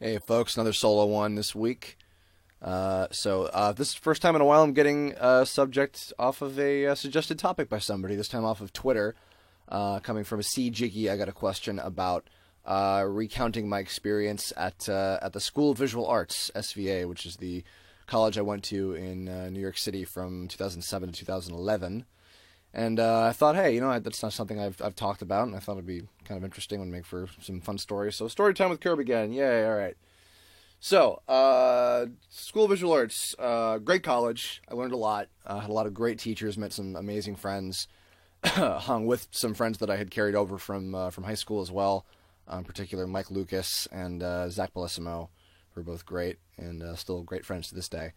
Hey folks, another solo one this week. This is the first time in a while I'm getting a subject off of a suggested topic by somebody, this time off of Twitter. Coming from a C. Jiggy, I got a question about recounting my experience at the School of Visual Arts, SVA, which is the college I went to in New York City from 2007 to 2011. And I thought, hey, that's not something I've talked about, and I thought it'd be kind of interesting and make for some fun stories. So, story time with Kirby again. Yay, all right. So, School of Visual Arts, great college. I learned a lot. Had a lot of great teachers, met some amazing friends, hung with some friends that I had carried over from high school as well. In particular, Mike Lucas and Zach Bellissimo, who are both great and still great friends to this day.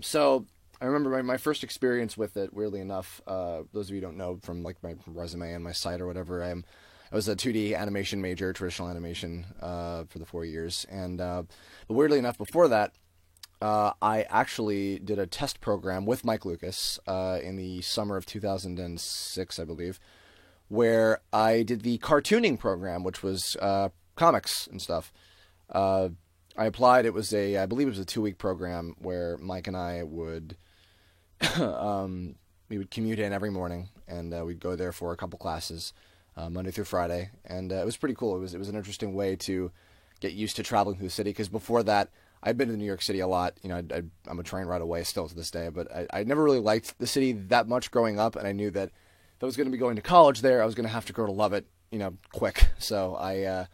So, I remember my first experience with it, weirdly enough, those of you who don't know from like my resume and my site or whatever, I was a 2D animation major, traditional animation, for the 4 years. And but weirdly enough, before that, I actually did a test program with Mike Lucas in the summer of 2006, I believe, where I did the cartooning program, which was comics and stuff. I applied. I believe it was a 2-week program where Mike and I would we would commute in every morning, and we'd go there for a couple classes, Monday through Friday, and it was pretty cool. It was an interesting way to get used to traveling through the city, because before that, I'd been to New York City a lot. I'm a train ride away still to this day, but I never really liked the city that much growing up, and I knew that if I was going to be going to college there, I was going to have to grow to love it, quick. So I,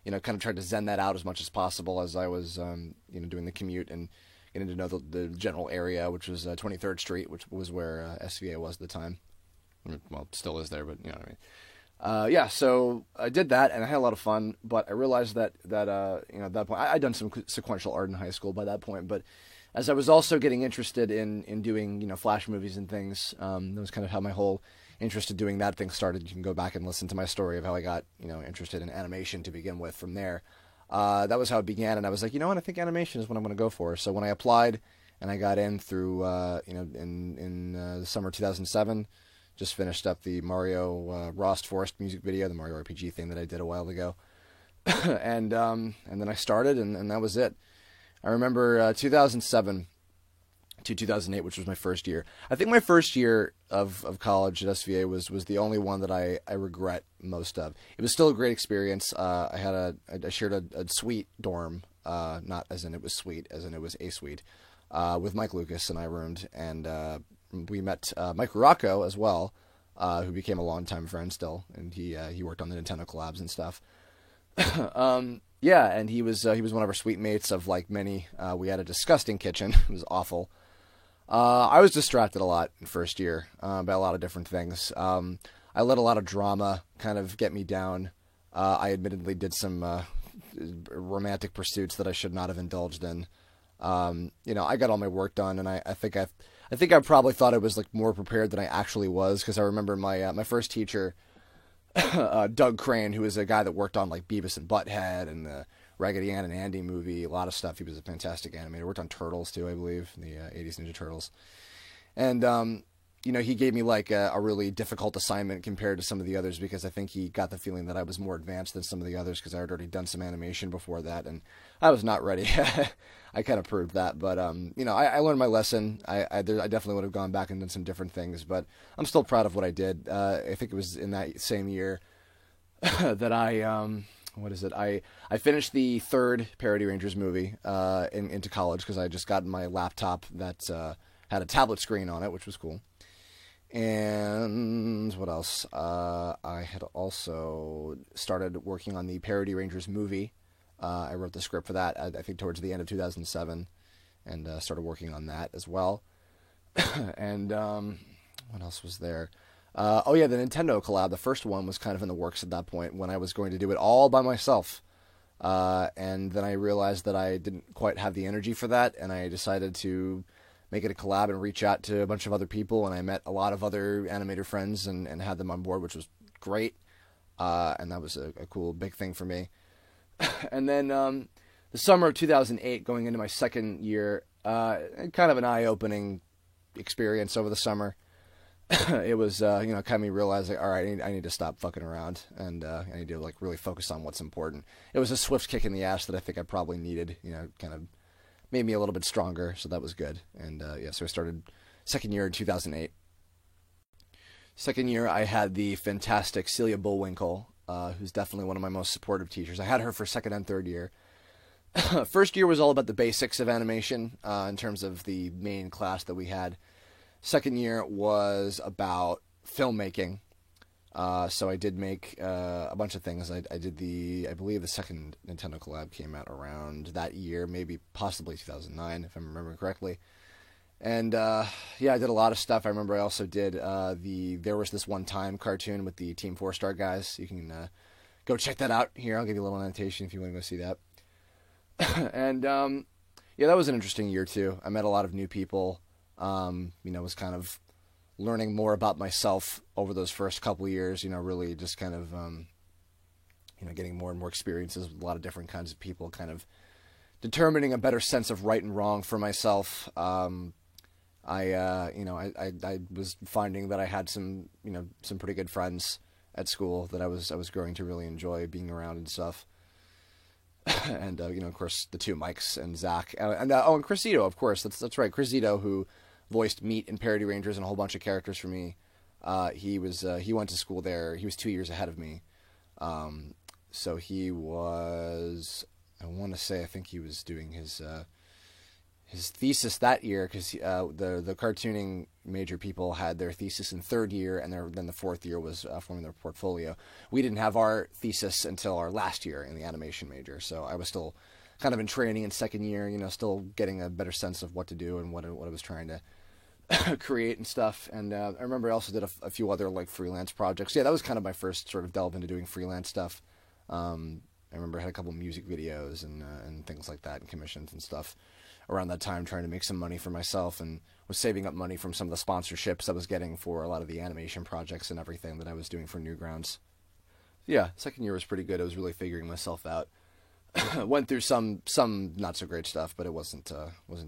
kind of tried to zen that out as much as possible as I was, doing the commute and getting to know the general area, which was 23rd Street, which was where SVA was at the time. Well, it still is there, but you know what I mean. So I did that, and I had a lot of fun, but I realized that at that point, I'd done some sequential art in high school by that point, but as I was also getting interested in doing, Flash movies and things, that was kind of how my whole interest in doing that thing started. You can go back and listen to my story of how I got, interested in animation to begin with from there. That was how it began, and I was like, I think animation is what I'm going to go for. So when I applied and I got in through, in the summer of 2007, just finished up the Mario Lost Forest music video, the Mario RPG thing that I did a while ago, and then I started, and that was it. I remember 2007 to 2008, which was my first year. I think my first year of college at SVA was the only one that I regret most of. It was still a great experience. I shared a suite dorm, not as in it was sweet, as in it was a suite, with Mike Lucas, and I roomed, and we met Mike Rocco as well, who became a longtime friend still, and he worked on the Nintendo collabs and stuff. And he was one of our suite mates of like many. We had a disgusting kitchen. It was awful. I was distracted a lot in first year by a lot of different things. I let a lot of drama kind of get me down. I admittedly did some romantic pursuits that I should not have indulged in. I got all my work done, and I think I probably thought I was like more prepared than I actually was, because I remember my first teacher, Doug Crane, who was a guy that worked on like Beavis and Butthead and the Raggedy Ann and Andy movie, a lot of stuff. He was a fantastic animator. Worked on Turtles too, I believe, the 80s Ninja Turtles. And he gave me like a really difficult assignment compared to some of the others, because I think he got the feeling that I was more advanced than some of the others, because I had already done some animation before that, and I was not ready. I kind of proved that, but I learned my lesson. I definitely would have gone back and done some different things, but I'm still proud of what I did. I think it was in that same year that I finished the third Parody Rangers movie into college, because I just got my laptop that had a tablet screen on it, which was cool. And what else? I had also started working on the Parody Rangers movie. I wrote the script for that, I think, towards the end of 2007, and started working on that as well. And what else was there? The Nintendo collab, the first one, was kind of in the works at that point, when I was going to do it all by myself. And then I realized that I didn't quite have the energy for that, and I decided to make it a collab and reach out to a bunch of other people, and I met a lot of other animator friends and had them on board, which was great. And that was a cool, big thing for me. And then the summer of 2008, going into my second year, kind of an eye-opening experience over the summer. it was, kind of me realizing, all right, I need to stop fucking around, and I need to like really focus on what's important. It was a swift kick in the ass that I think I probably needed. Kind of made me a little bit stronger, so that was good. And yeah, so I started second year in 2008. Second year, I had the fantastic Celia Bullwinkle, who's definitely one of my most supportive teachers. I had her for second and third year. First year was all about the basics of animation in terms of the main class that we had. Second year was about filmmaking. So I did make a bunch of things. I did I believe the second Nintendo collab came out around that year, maybe possibly 2009, if I'm remembering correctly. And yeah, I did a lot of stuff. I remember I also did There Was This One Time cartoon with the Team 4-Star guys. You can go check that out here. I'll give you a little annotation if you want to go see that. And yeah, that was an interesting year too. I met a lot of new people. Was kind of learning more about myself over those first couple of years, really just kind of, getting more and more experiences with a lot of different kinds of people, kind of determining a better sense of right and wrong for myself. I was finding that I had some pretty good friends at school that I was growing to really enjoy being around and stuff. And, of course, the two Mikes and Zach. And Chris Ito, of course. That's right. Chris Ito, who voiced Meat and Parody Rangers and a whole bunch of characters for me. He went to school there. He was 2 years ahead of me. So he was, I think he was doing his thesis that year, because the cartooning major people had their thesis in third year, and then the fourth year was forming their portfolio. We didn't have our thesis until our last year in the animation major, so I was still kind of in training in second year, still getting a better sense of what to do and what I was trying to create and stuff. And I remember I also did a few other like freelance projects. Yeah, that was kind of my first sort of delve into doing freelance stuff. I remember I had a couple music videos and things like that, and commissions and stuff around that time, trying to make some money for myself, and was saving up money from some of the sponsorships I was getting for a lot of the animation projects and everything that I was doing for Newgrounds. Yeah, second year was pretty good. I was really figuring myself out. Went through some not so great stuff, but it wasn't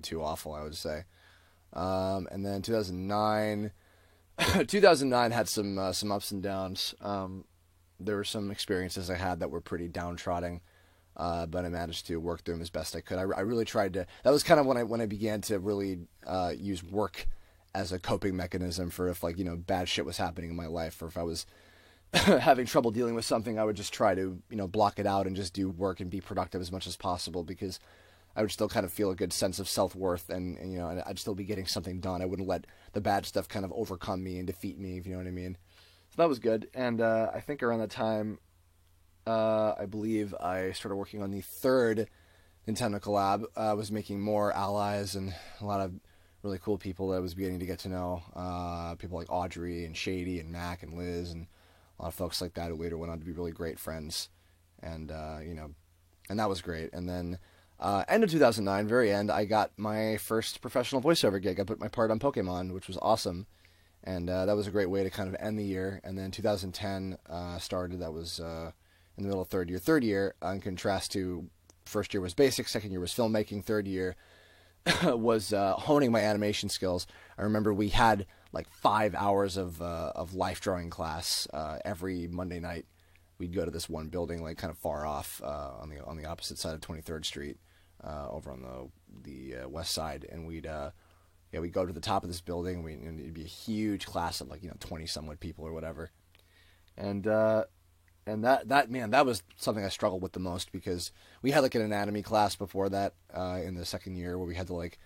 too awful, I would say. And then 2009 had some ups and downs. There were some experiences I had that were pretty downtrodden. But I managed to work through them as best I could. I really tried to. That was kind of when I began to really use work as a coping mechanism for if bad shit was happening in my life, or if I was having trouble dealing with something, I would just try to block it out and just do work and be productive as much as possible, because I would still kind of feel a good sense of self-worth, and I'd still be getting something done. I wouldn't let the bad stuff kind of overcome me and defeat me, if you know what I mean. So that was good. And I think around that time, I believe I started working on the third Nintendo collab. I was making more allies and a lot of really cool people that I was beginning to get to know. People like Audrey and Shady and Mac and Liz, and a lot of folks like that who later went on to be really great friends. And, and that was great. And then end of 2009, very end, I got my first professional voiceover gig. I put my part on Pokemon, which was awesome. And that was a great way to kind of end the year. And then 2010 started. That was in the middle of third year. Third year, in contrast to first year was basic, second year was filmmaking, third year was honing my animation skills. I remember we had like 5 hours of life drawing class every Monday night. We'd go to this one building, like kind of far off on the opposite side of 23rd Street, over on the west side, and we'd go to the top of this building. And it'd be a huge class of 20 somewhat people or whatever, and that was something I struggled with the most, because we had like an anatomy class before that in the second year, where we had to like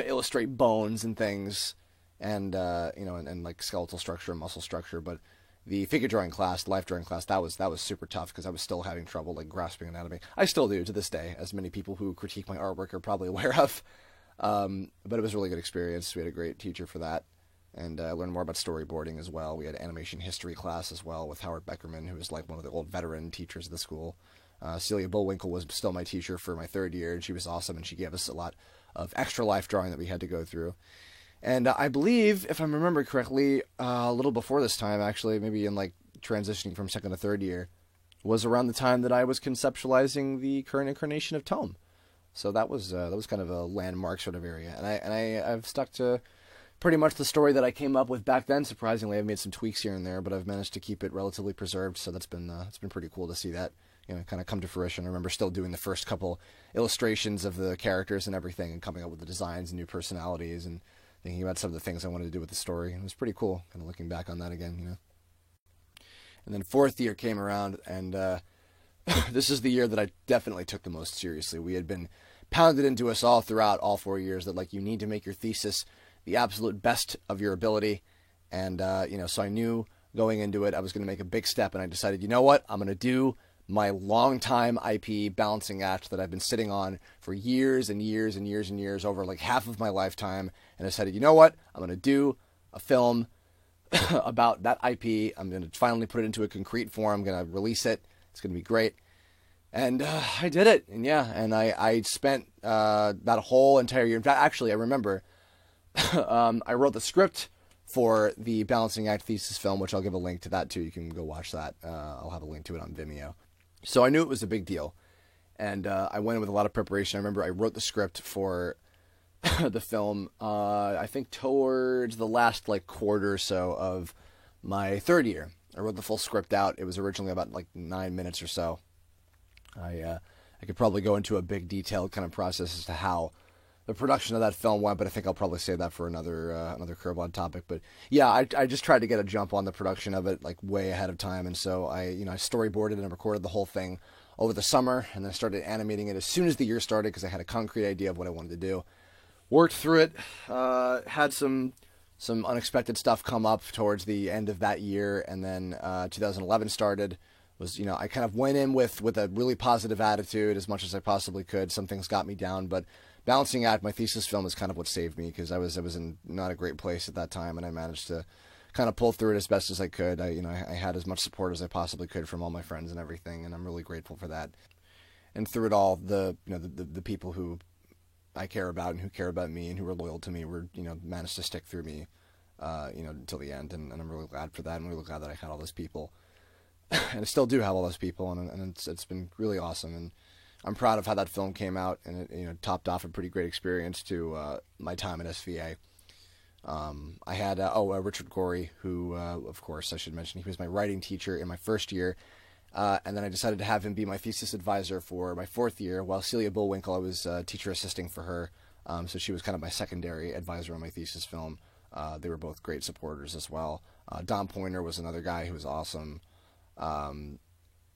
illustrate bones and things, and and like skeletal structure and muscle structure. But the figure drawing class, life drawing class, that was super tough, because I was still having trouble like grasping anatomy. I still do to this day, as many people who critique my artwork are probably aware of. But it was a really good experience. We had a great teacher for that. And I learned more about storyboarding as well. We had animation history class as well with Howard Beckerman, who was like one of the old veteran teachers of the school. Celia Bullwinkle was still my teacher for my third year, and she was awesome, and she gave us a lot of extra life drawing that we had to go through. And I believe, if I remember correctly, a little before this time, actually, maybe in like transitioning from second to third year, was around the time that I was conceptualizing the current incarnation of Tome. So that was kind of a landmark sort of area, and I've stuck to pretty much the story that I came up with back then. Surprisingly, I've made some tweaks here and there, but I've managed to keep it relatively preserved. So that's been it's been pretty cool to see that kind of come to fruition. I remember still doing the first couple illustrations of the characters and everything, and coming up with the designs and new personalities, and thinking about some of the things I wanted to do with the story. And it was pretty cool, kind of looking back on that again. And then fourth year came around, and this is the year that I definitely took the most seriously. We had been pounded into us all throughout all 4 years that you need to make your thesis the absolute best of your ability. And, so I knew going into it, I was going to make a big step, and I decided, you know what, I'm going to do my long-time IP balancing act that I've been sitting on for years and years and years and years, over half of my lifetime. And I decided, you know what, I'm going to do a film about that IP. I'm going to finally put it into a concrete form. I'm going to release it. It's going to be great. And I did it. And I spent that whole entire year. In fact, actually, I remember I wrote the script for the Balancing Act thesis film, which I'll give a link to that too. You can go watch that. I'll have a link to it on Vimeo. So I knew it was a big deal. And I went in with a lot of preparation. I remember I wrote the script for the film, I think towards the last quarter or so of my third year. I wrote the full script out. It was originally about 9 minutes or so. I could probably go into a big detailed kind of process as to how the production of that film went, but I think I'll probably save that for another Curblog topic. But yeah, I just tried to get a jump on the production of it way ahead of time, and so I storyboarded and recorded the whole thing over the summer, and then started animating it as soon as the year started because I had a concrete idea of what I wanted to do. Worked through it, had some unexpected stuff come up towards the end of that year, and then 2011 started. I kind of went in with a really positive attitude as much as I possibly could. Some things got me down, but Balancing Act, my thesis film, is kind of what saved me, because I was in not a great place at that time, and I managed to kind of pull through it as best as I could. I had as much support as I possibly could from all my friends and everything, and I'm really grateful for that. And through it all, the people who I care about and who care about me and who were loyal to me were managed to stick through me until the end, and I'm really glad for that. I'm really glad that I had all those people. And I still do have all those people, and it's been really awesome, and I'm proud of how that film came out, and it topped off a pretty great experience to my time at SVA. I had Richard Gorey, who of course I should mention, he was my writing teacher in my first year, and then I decided to have him be my thesis advisor for my fourth year, while Celia Bullwinkle, I was teacher assisting for her, so she was kind of my secondary advisor on my thesis film. They were both great supporters as well. Don Pointer was another guy who was awesome.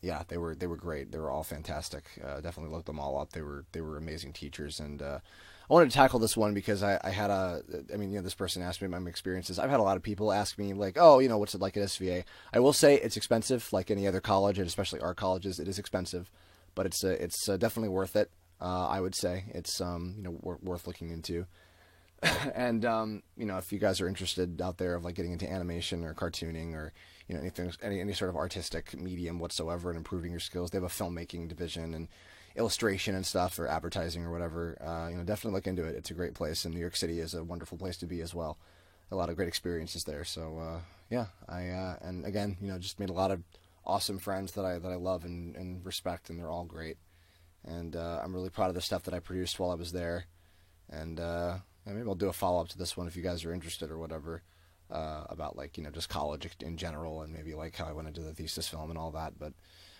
They were great. They were all fantastic. Definitely looked them all up. They were amazing teachers, and I wanted to tackle this one because I had this person asked me about my experiences. I've had a lot of people ask me what's it like at SVA? I will say it's expensive, like any other college, and especially our colleges. It is expensive, but it's definitely worth it. I would say it's worth looking into. And if you guys are interested out there of getting into animation or cartooning or anything, any sort of artistic medium whatsoever, and improving your skills, they have a filmmaking division and illustration and stuff, or advertising or whatever. Definitely look into it. It's a great place, and New York City is a wonderful place to be as well. A lot of great experiences there. So and again, just made a lot of awesome friends that I love and respect, and they're all great. And I'm really proud of the stuff that I produced while I was there. And maybe I'll do a follow-up to this one if you guys are interested or whatever, about just college in general, and maybe how I went into the thesis film and all that. But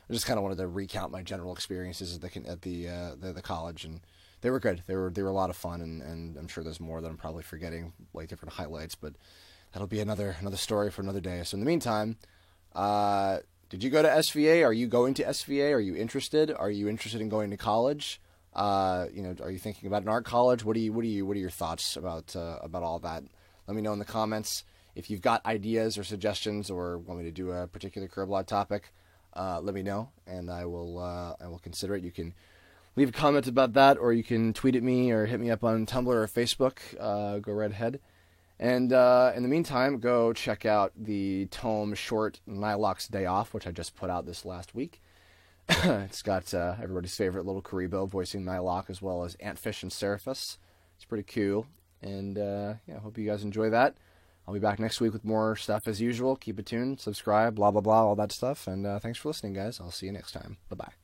I just kind of wanted to recount my general experiences at the college, and they were good. They were a lot of fun, and I'm sure there's more that I'm probably forgetting, different highlights, but that'll be another story for another day. So in the meantime, did you go to SVA? Are you going to SVA? Are you interested? Are you interested in going to college? Are you thinking about an art college? What are your thoughts about all that? Let me know in the comments. If you've got ideas or suggestions, or want me to do a particular Curblog topic, let me know, and I will consider it. You can leave a comment about that, or you can tweet at me or hit me up on Tumblr or Facebook. Go right ahead. And in the meantime, go check out the tome short Nihilok's Day Off, which I just put out this last week. It's got everybody's favorite little Karibo voicing Nihilok, as well as Antfish and Seraphis. It's pretty cool, and I hope you guys enjoy that. I'll be back next week with more stuff as usual. Keep it tuned, subscribe, blah, blah, blah, all that stuff, and thanks for listening, guys. I'll see you next time. Bye-bye.